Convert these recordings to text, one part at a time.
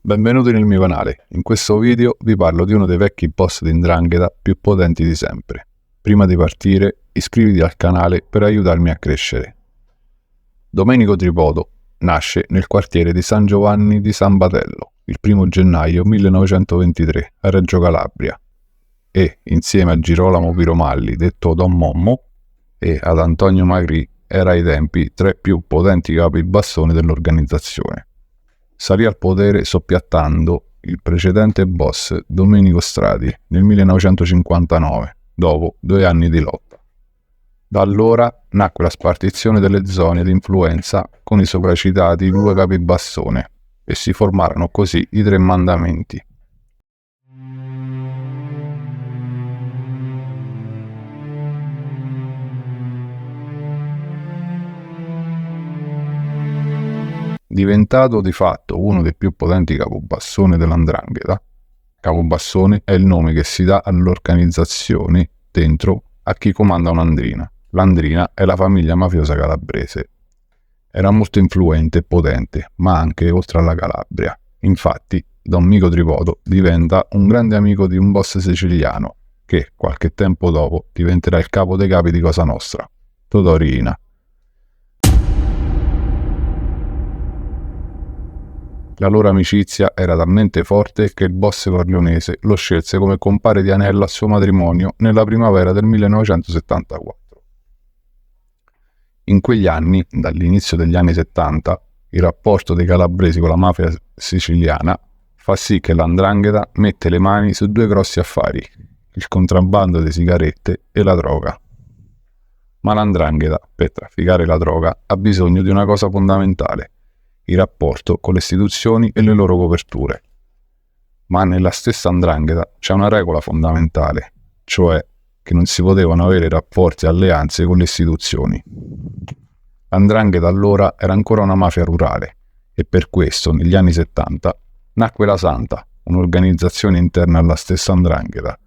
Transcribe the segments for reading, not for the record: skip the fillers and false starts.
Benvenuti nel mio canale. In questo video vi parlo di uno dei vecchi boss di 'Ndrangheta più potenti di sempre. Prima di partire, iscriviti al canale per aiutarmi a crescere. Domenico Tripoto nasce nel quartiere di San Giovanni di San Batello il 1 gennaio 1923 a Reggio Calabria e, insieme a Girolamo Piromalli, detto Don Mommo, e ad Antonio Magri, era ai tempi tra i più potenti capibastoni dell'organizzazione. Salì al potere soppiattando il precedente boss Domenico Strati nel 1959, dopo 2 anni di lotta. Da allora nacque la spartizione delle zone di influenza con i sopracitati 2 capibastone e si formarono così i 3 mandamenti. Diventato di fatto uno dei più potenti capobassoni dell''Ndrangheta, capobassone è il nome che si dà all'organizzazione dentro a chi comanda un'andrina. L'andrina è la famiglia mafiosa calabrese. Era molto influente e potente, ma anche oltre alla Calabria. Infatti, Don Mico Tripoto diventa un grande amico di un boss siciliano, che qualche tempo dopo diventerà il capo dei capi di Cosa Nostra, Totò Riina. La loro amicizia era talmente forte che il boss corleonese lo scelse come compare di anello al suo matrimonio nella primavera del 1974. In quegli anni, dall'inizio degli anni 70, il rapporto dei calabresi con la mafia siciliana fa sì che l''Ndrangheta mette le mani su 2 grossi affari, il contrabbando di sigarette e la droga. Ma l''Ndrangheta, per trafficare la droga, ha bisogno di una cosa fondamentale: il rapporto con le istituzioni e le loro coperture. Ma nella stessa 'Ndrangheta c'è una regola fondamentale, cioè che non si potevano avere rapporti e alleanze con le istituzioni. L''Ndrangheta allora era ancora una mafia rurale e per questo negli anni 70 nacque la Santa, un'organizzazione interna alla stessa 'Ndrangheta,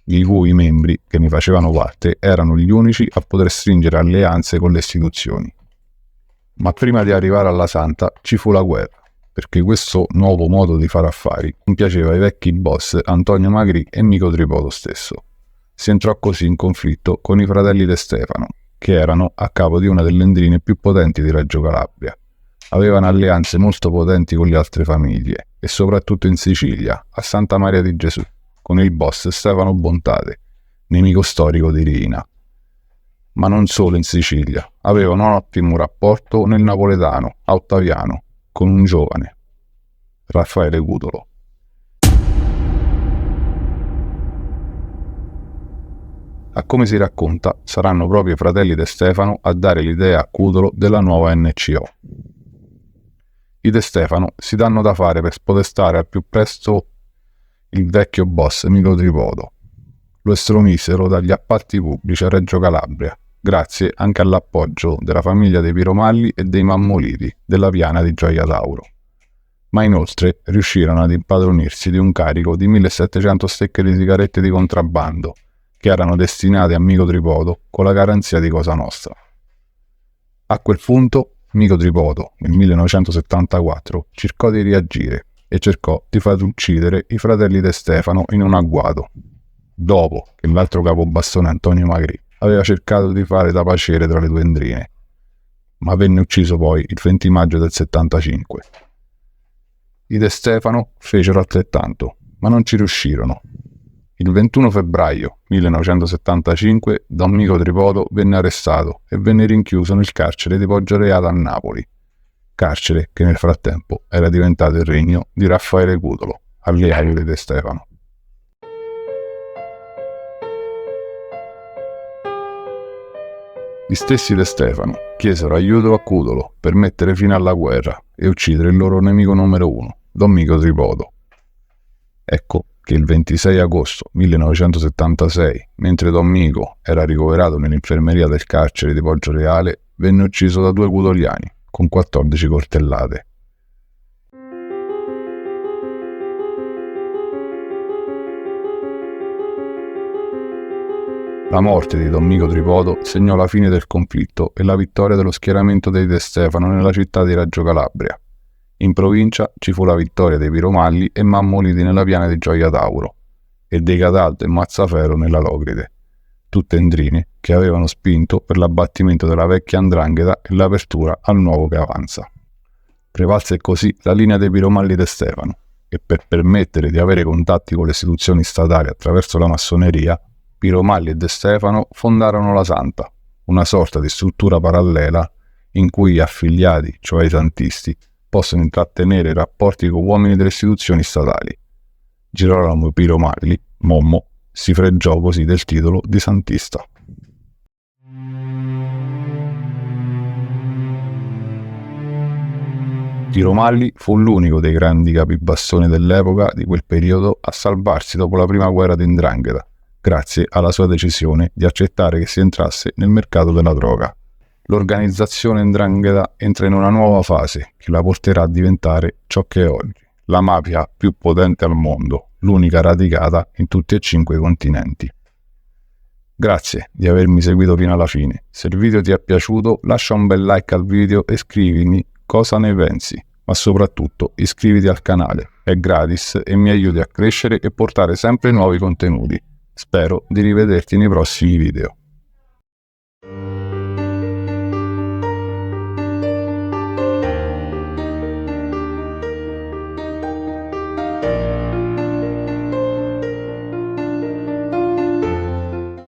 di cui i membri che ne facevano parte erano gli unici a poter stringere alleanze con le istituzioni. Ma prima di arrivare alla Santa ci fu la guerra, perché questo nuovo modo di fare affari non piaceva ai vecchi boss Antonio Magri e Mico Tripoto stesso. Si entrò così in conflitto con i fratelli De Stefano, che erano a capo di una delle ndrine più potenti di Reggio Calabria. Avevano alleanze molto potenti con le altre famiglie e soprattutto in Sicilia, a Santa Maria di Gesù, con il boss Stefano Bontate, nemico storico di Riina. Ma non solo in Sicilia, avevano un ottimo rapporto nel napoletano, a Ottaviano, con un giovane, Raffaele Cutolo. A come si racconta, saranno proprio i fratelli De Stefano a dare l'idea a Cutolo della nuova NCO. I De Stefano si danno da fare per spodestare al più presto il vecchio boss Mico Tripoto. Lo estromisero dagli appalti pubblici a Reggio Calabria, grazie anche all'appoggio della famiglia dei Piromalli e dei Mammoliti della piana di Gioia Tauro. Ma inoltre riuscirono ad impadronirsi di un carico di 1700 stecche di sigarette di contrabbando, che erano destinate a Mico Tripoto con la garanzia di Cosa Nostra. A quel punto Mico Tripoto, nel 1974, cercò di reagire e cercò di far uccidere i fratelli De Stefano in un agguato, dopo che l'altro capobastone Antonio Magri aveva cercato di fare da paciere tra le 2 ndrine, ma venne ucciso poi il 20 maggio del 75. I De Stefano fecero altrettanto, ma non ci riuscirono. Il 21 febbraio 1975 Don Mico Tripoto venne arrestato e venne rinchiuso nel carcere di Poggioreale a Napoli, carcere che nel frattempo era diventato il regno di Raffaele Cutolo, alleato di De Stefano. Gli stessi De Stefano chiesero aiuto a Cutolo per mettere fine alla guerra e uccidere il loro nemico numero 1, Don Mico Tripoto. Ecco che il 26 agosto 1976, mentre Don Mico era ricoverato nell'infermeria del carcere di Poggioreale, venne ucciso da 2 cutoliani con 14 coltellate. La morte di Don Mico Tripoto segnò la fine del conflitto e la vittoria dello schieramento dei De Stefano nella città di Reggio Calabria. In provincia ci fu la vittoria dei Piromalli e Mammoliti nella piana di Gioia Tauro e dei Cataldo e Mazzaferro nella Locride, tutte endrine che avevano spinto per l'abbattimento della vecchia 'ndrangheta e l'apertura al nuovo che avanza. Prevalse così la linea dei Piromalli de Stefano e per permettere di avere contatti con le istituzioni statali attraverso la massoneria, Piromalli e De Stefano fondarono la Santa, una sorta di struttura parallela in cui gli affiliati, cioè i santisti, possono intrattenere rapporti con uomini delle istituzioni statali. Girolamo Piromalli, Mommo, si fregiò così del titolo di santista. Piromalli fu l'unico dei grandi capibassoni dell'epoca di quel periodo a salvarsi dopo la prima guerra di 'ndrangheta, grazie alla sua decisione di accettare che si entrasse nel mercato della droga. L'organizzazione 'ndrangheta entra in una nuova fase che la porterà a diventare ciò che è oggi, la mafia più potente al mondo, l'unica radicata in tutti e 5 i continenti. Grazie di avermi seguito fino alla fine. Se il video ti è piaciuto, lascia un bel like al video e scrivimi cosa ne pensi, ma soprattutto iscriviti al canale, è gratis e mi aiuti a crescere e portare sempre nuovi contenuti. Spero di rivederti nei prossimi video.